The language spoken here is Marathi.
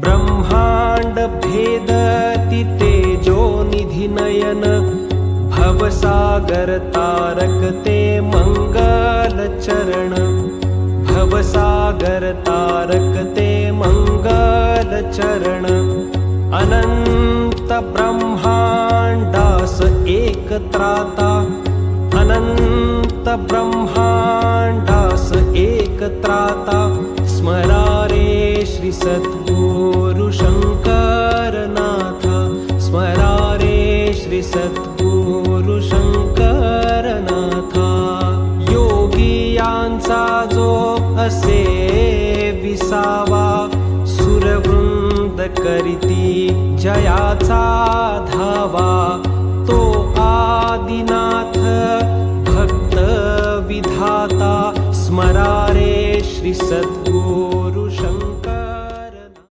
ब्रह्मांड भेदति तेजो निधि नयन भवसागर तारक ते मंगल चरण भवसागर तारक ते मंगल चरण अनंत ब्रह्मांडास एक त्राता अनंत ब्रह्मांडास एक त्राता स्मरा रे श्री सद्गुरु शंकरनाथ स्मरा रे श्री सद्गुरु शंकरनाथ योगियांचा जो असे विसावा सुरवृंद करीती जयाचा धावा तो आदिनाथ भक्त विधाता स्मरा रे श्री सद्गुरु